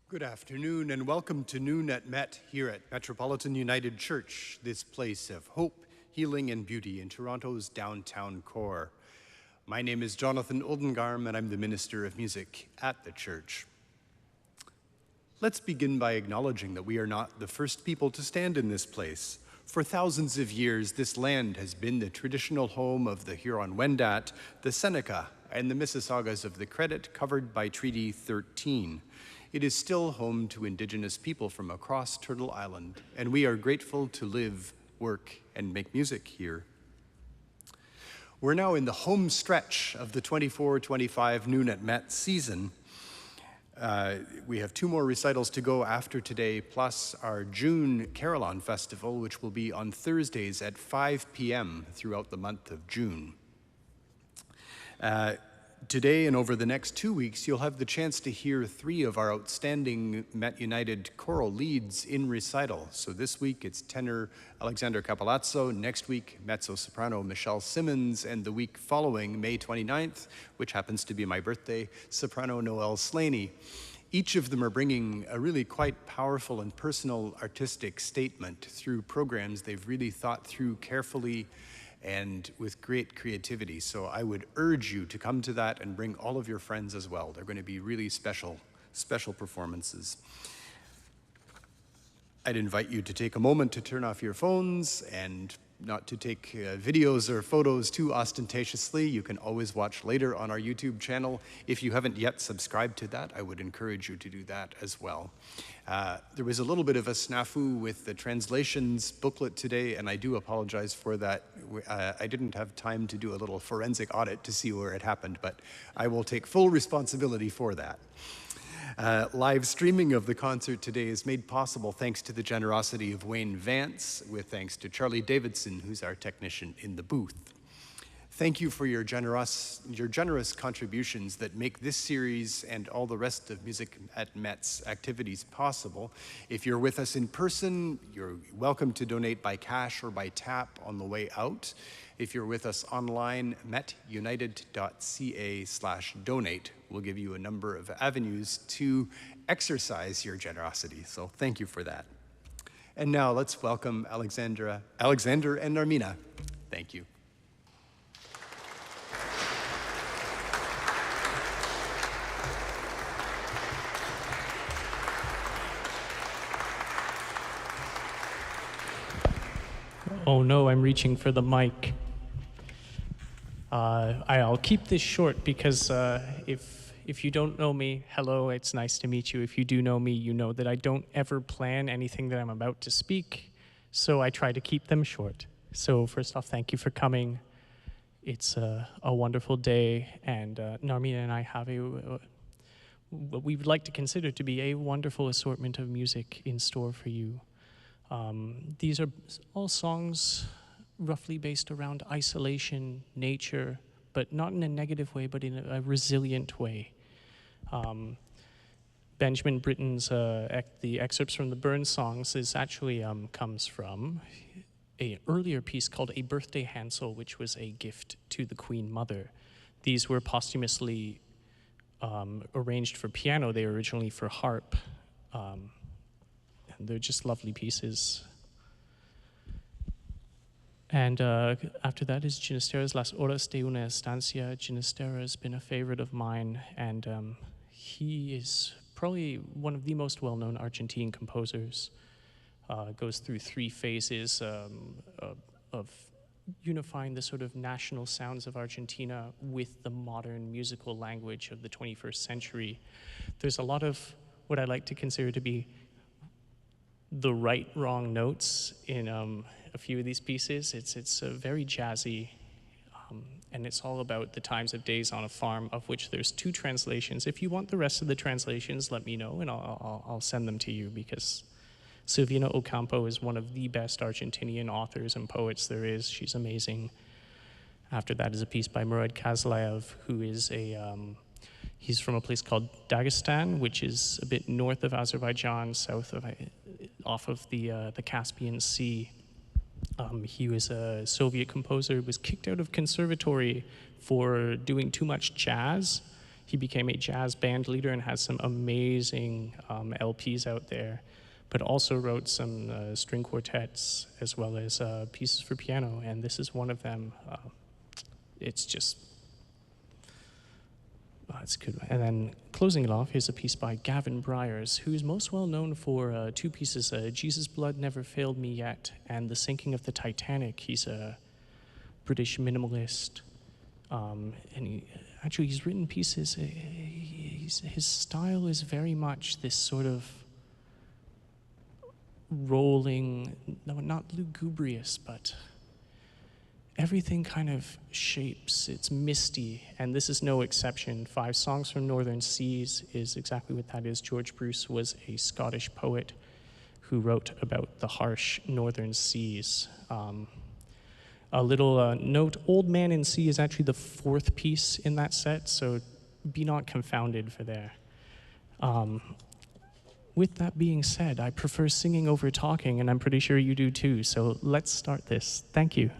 Good afternoon and welcome to Noon at Met here at Metropolitan United Church, this place of hope, healing, and beauty in Toronto's downtown core. My name is Jonathan Oldengarm and I'm the Minister of Music at the church. Let's begin by acknowledging that we are not the first people to stand in this place. For thousands of years, this land has been the traditional home of the Huron-Wendat, the Seneca, and the Mississaugas of the Credit covered by Treaty 13. It is still home to Indigenous people from across Turtle Island, and we are grateful to live, work, and make music here. We're now in the home stretch of the 24-25 Noon at Met season. We have 2 more recitals to go after today, plus our June Carillon Festival, which will be on Thursdays at 5 p.m. throughout the month of June. Today and over the next 2 weeks, you'll have the chance to hear 3 of our outstanding Met United choral leads in recital. So this week it's tenor Alexander Capellazzo, next week mezzo-soprano Michelle Simmons, and the week following, May 29th, which happens to be my birthday, soprano Noelle Slaney. Each of them are bringing a really quite powerful and personal artistic statement through programs they've really thought through carefully and with great creativity. So I would urge you to come to that and bring all of your friends as well. They're going to be really special performances. I'd invite you to take a moment to turn off your phones and not to take videos or photos too ostentatiously. You can always watch later on our YouTube channel. If you haven't yet subscribed to that, I would encourage you to do that as well. There was a little bit of a snafu with the translations booklet today, and I do apologize for that. I didn't have time to do a little forensic audit to see where it happened, but I will take full responsibility for that. Live streaming of the concert today is made possible thanks to the generosity of Wayne Vance, with thanks to Charlie Davidson, who's our technician in the booth. Thank you for your generous contributions that make this series and all the rest of Music at Met's activities possible. If you're with us in person, you're welcome to donate by cash or by tap on the way out. If you're with us online, metunited.ca/donate will give you a number of avenues to exercise your generosity. So thank you for that. And now let's welcome Alexander and Armina. Thank you. Oh no, I'm reaching for the mic. I'll keep this short because if you don't know me, hello, it's nice to meet you. If you do know me, you know that I don't ever plan anything that I'm about to speak, so I try to keep them short. So first off, thank you for coming. It's a wonderful day, and Narmina and I have what we would like to consider to be a wonderful assortment of music in store for you. These are all songs roughly based around isolation, nature, but not in a negative way, but in a resilient way. Benjamin Britten's the excerpts from the Burns songs is actually comes from an earlier piece called A Birthday Hansel, which was a gift to the Queen Mother. These were posthumously arranged for piano. They were originally for harp. They're just lovely pieces. And after that is Ginestera's Las Horas de una Estancia. Ginestera has been a favorite of mine, and he is probably one of the most well-known Argentine composers. Goes through 3 phases of unifying the sort of national sounds of Argentina with the modern musical language of the 21st century. There's a lot of what I like to consider to be the right, wrong notes in a few of these pieces. It's very jazzy, and it's all about the times of days on a farm, of which there's 2 translations. If you want the rest of the translations, let me know, and I'll send them to you, because Silvina Ocampo is one of the best Argentinian authors and poets there is. She's amazing. After that is a piece by Murad Kazlaev, who is he's from a place called Dagestan, which is a bit north of Azerbaijan, off of the Caspian Sea. He was a Soviet composer, was kicked out of conservatory for doing too much jazz. He became a jazz band leader and has some amazing LPs out there, but also wrote some string quartets as well as pieces for piano, and this is one of them. It's just, it's good. And then closing it off, here's a piece by Gavin Bryars, who's most well known for two pieces, Jesus' Blood Never Failed Me Yet and The Sinking of the Titanic. He's a British minimalist, and he's written pieces, his style is very much this sort of rolling, no, not lugubrious, but everything kind of shapes, it's misty, and this is no exception. 5 Songs from Northern Seas is exactly what that is. George Bruce was a Scottish poet who wrote about the harsh northern seas. A little note, Old Man in Sea is actually the 4th piece in that set, so be not confounded for there. With that being said, I prefer singing over talking, and I'm pretty sure you do too, so let's start this. Thank you.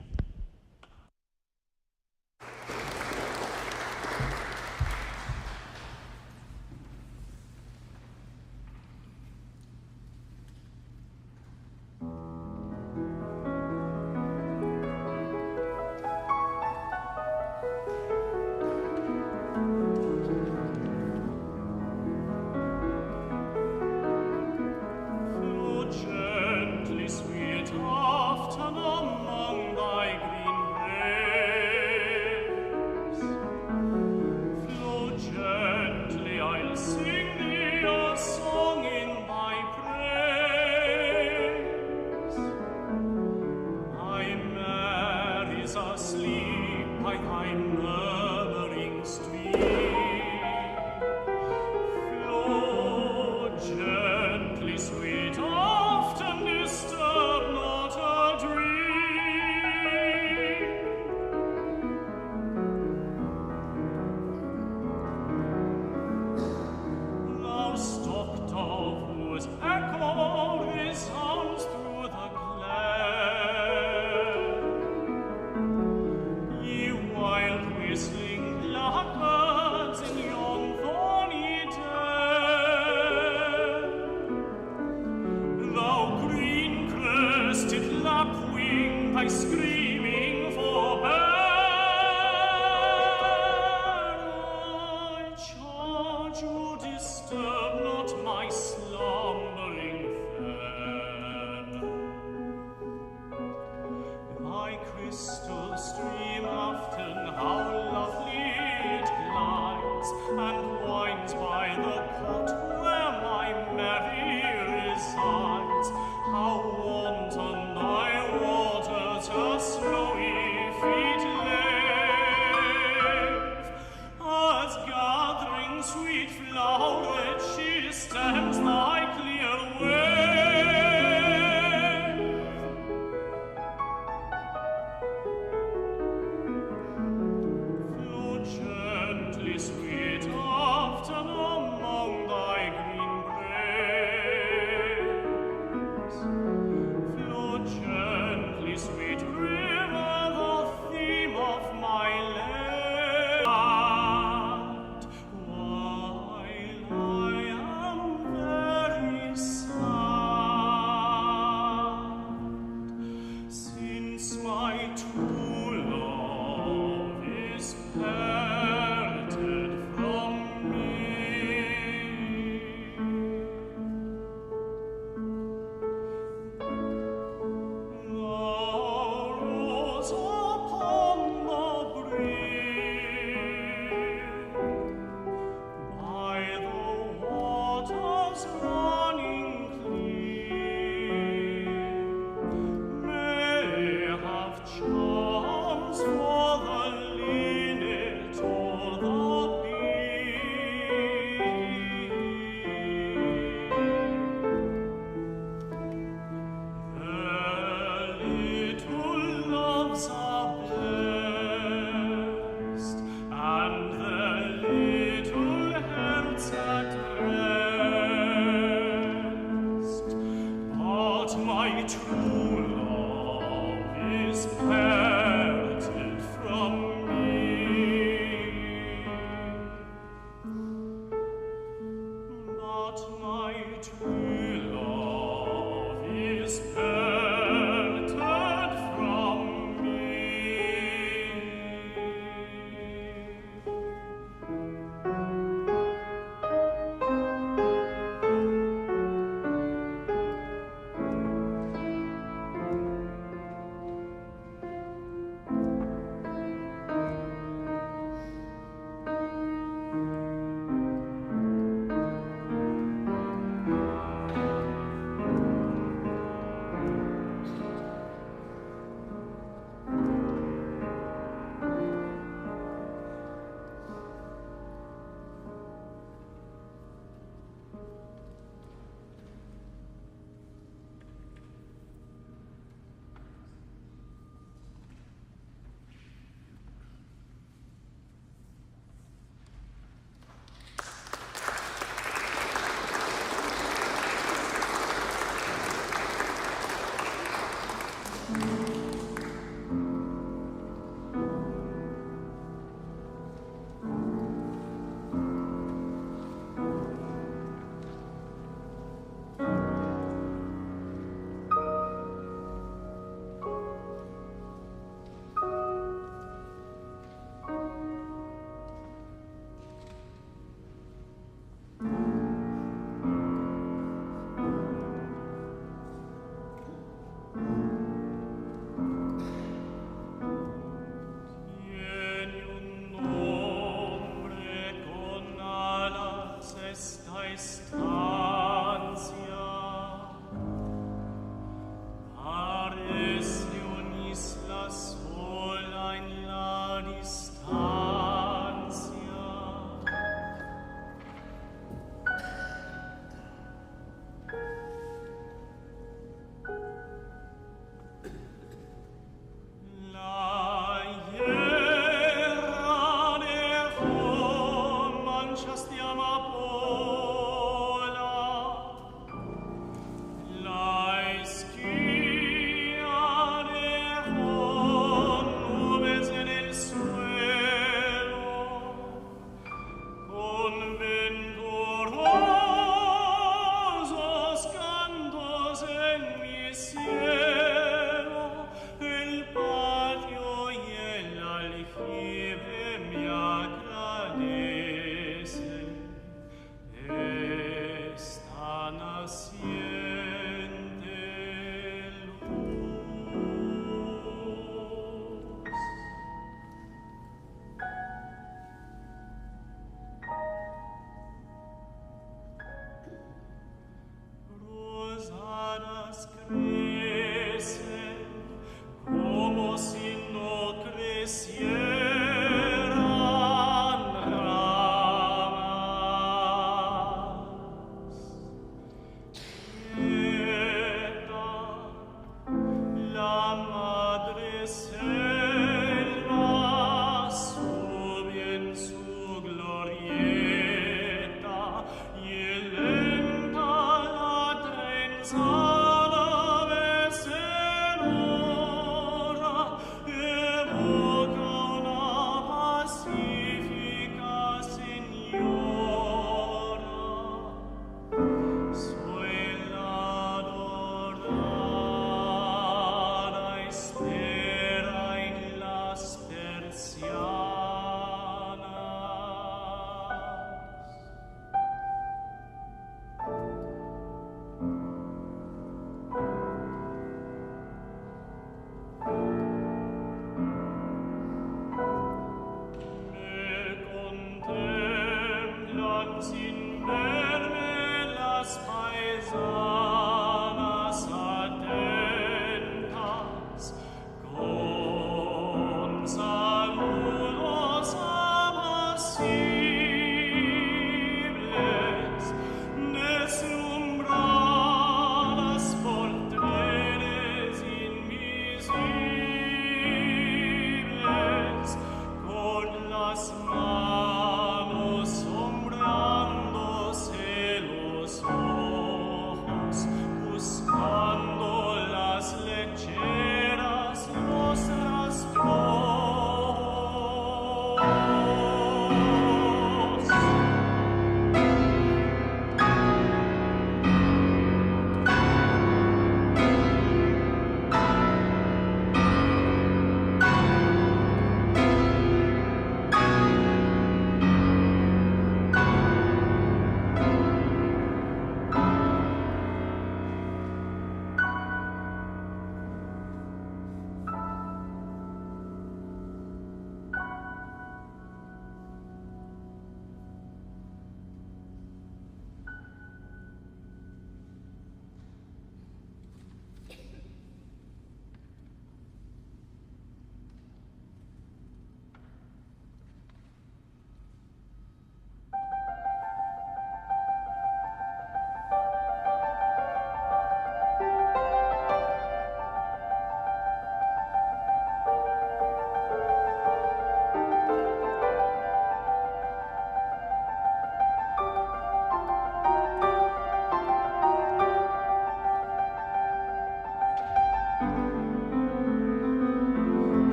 Charms for the leanest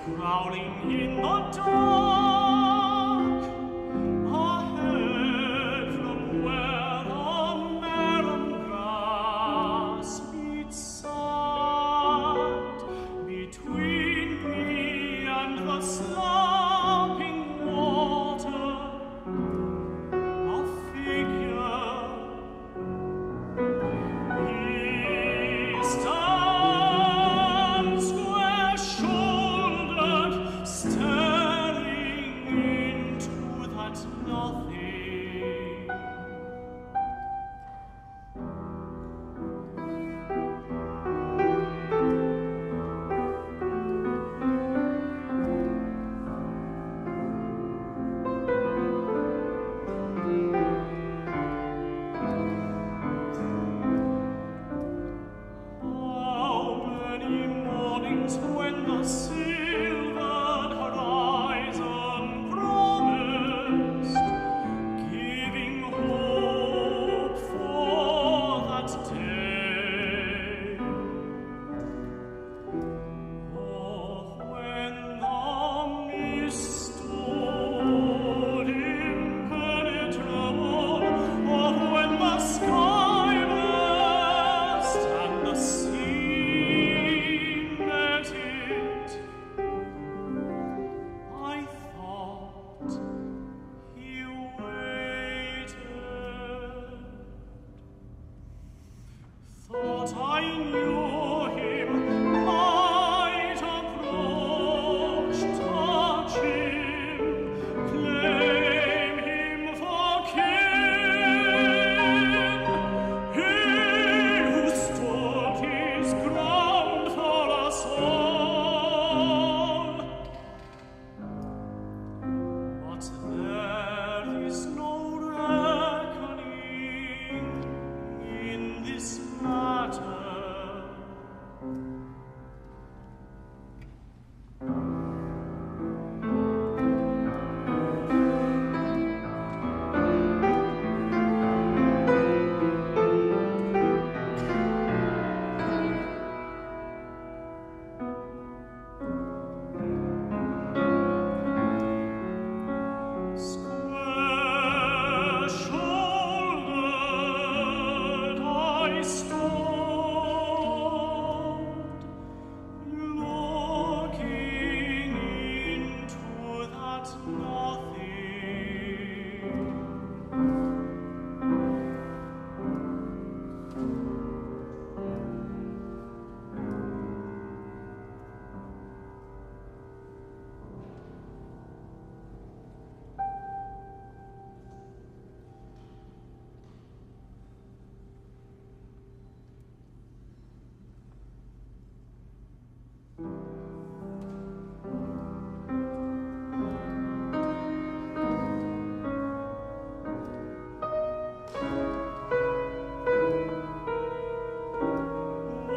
growling in the dark. Ahead from where the marron grass meets sand, between me and the slapping water, a figure. He stands square-shouldered, staring into that nothing. How many mornings when the silvered horizon promised, giving hope for that day. Oh, when the mist stood impenetrable, oh, when the sky burst and the sea met it, I thought he waited, thought I knew him, might approach, touch him, claim him for kin. He who stood his ground for us all. But there is no reckoning in this matter. Square-shouldered I stood, looking into that nothing.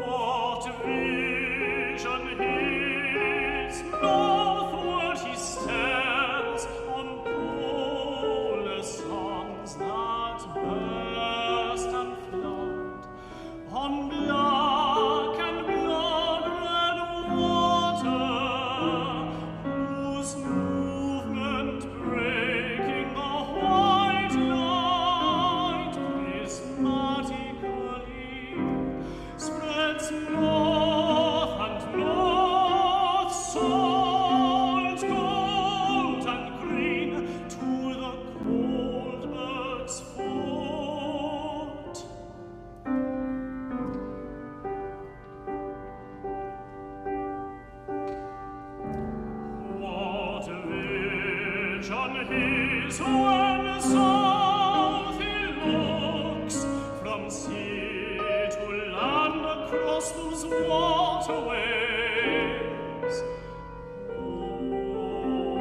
What vision his! Northward he stares on polar suns that burst and flood, on black and blood-red water, whose movement breaking the white light prismatically spreads north and north, salt, gold and green, to the cold bird's foot. What vision his when south he looks, from sea to land across those waterways. Oh,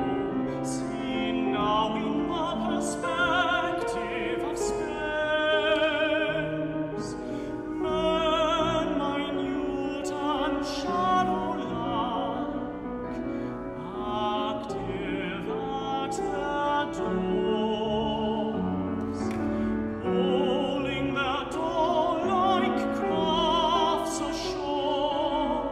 seen now in the perspective of space, men minute and shadow-like, active at their doors, holding their door-like crafts ashore,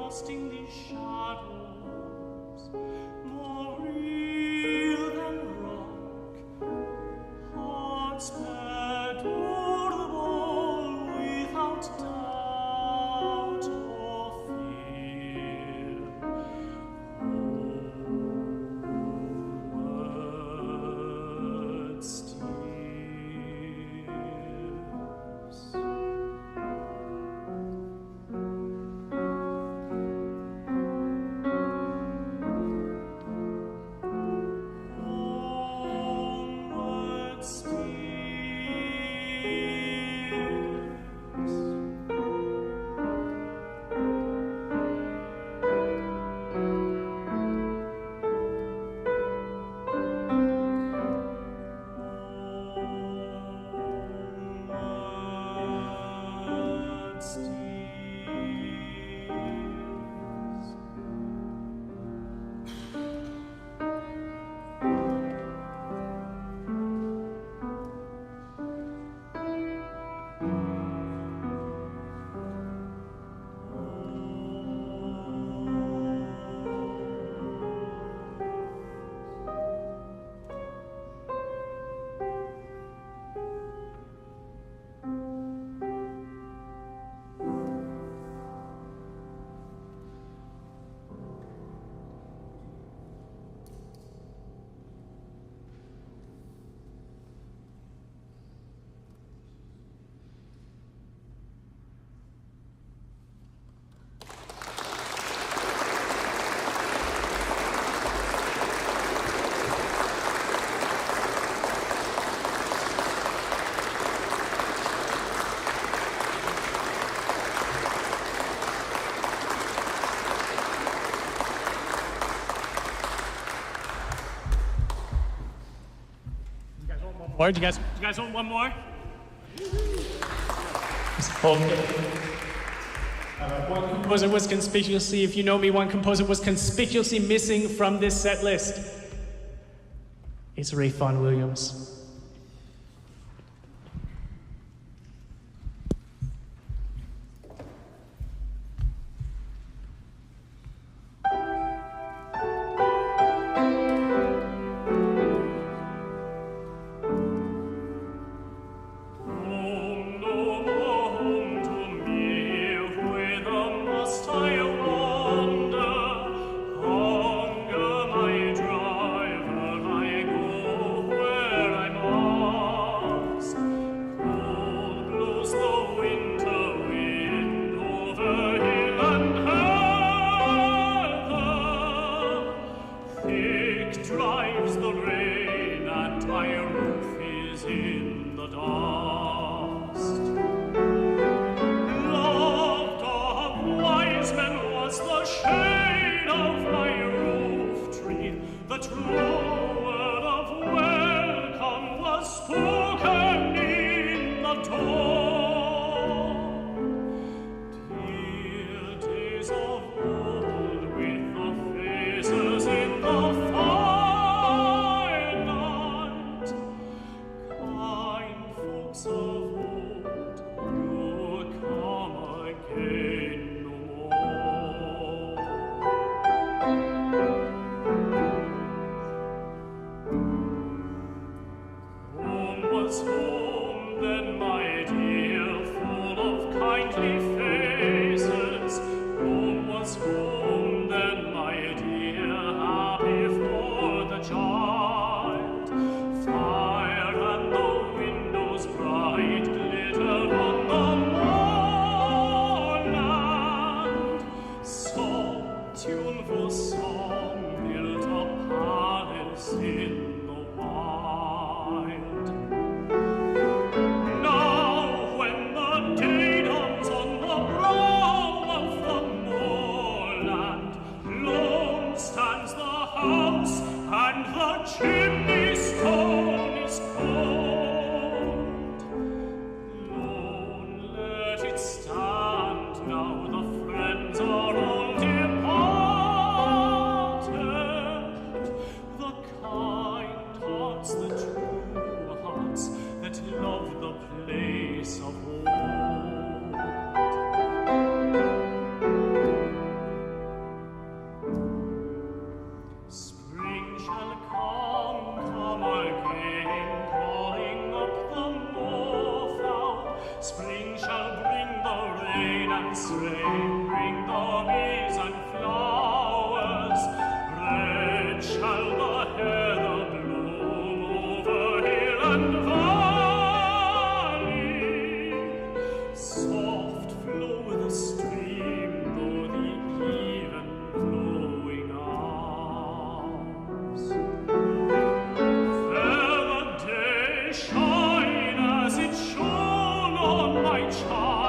lost in the shadows, more real than rock, hearts perdurable without doubt or fear. Homeward steers. Homeward steers. Homeward steers. Or do you guys want one more? One composer was conspicuously, if you know me, one composer was conspicuously missing from this set list. It's Ralph Vaughan Williams. Home, no more home to me, whither must I wander? Hunger my driver, I go where I must. Cold blows the winter wind over hill and heather. Thick drives the rain, and my roof is in the dust. Loved of wise men was the shade of my roof tree. The true word of welcome was spoken in the door. Dear days of old, with the faces in the firelight, kind folks of old, you'll come again no more. Home was home then, my dear, full of kindly faces. Home was home then, my dear, happy for the child. Fire and the windows bright glitter on the moorland. Soft, tuneful song built a palace in the wild. Now, when the day dawns on the brow of the moorland, lone stands the house, and the chimney stone is cold. Lone, let it stand now, the friends are all departed. The kind hearts, the true hearts that love the place of old. and rain bring the bees and flowers. Red shall the heather bloom over hill and valley. Soft flow the stream, though the even flowing arms. Fair the day shine as it shone on my child.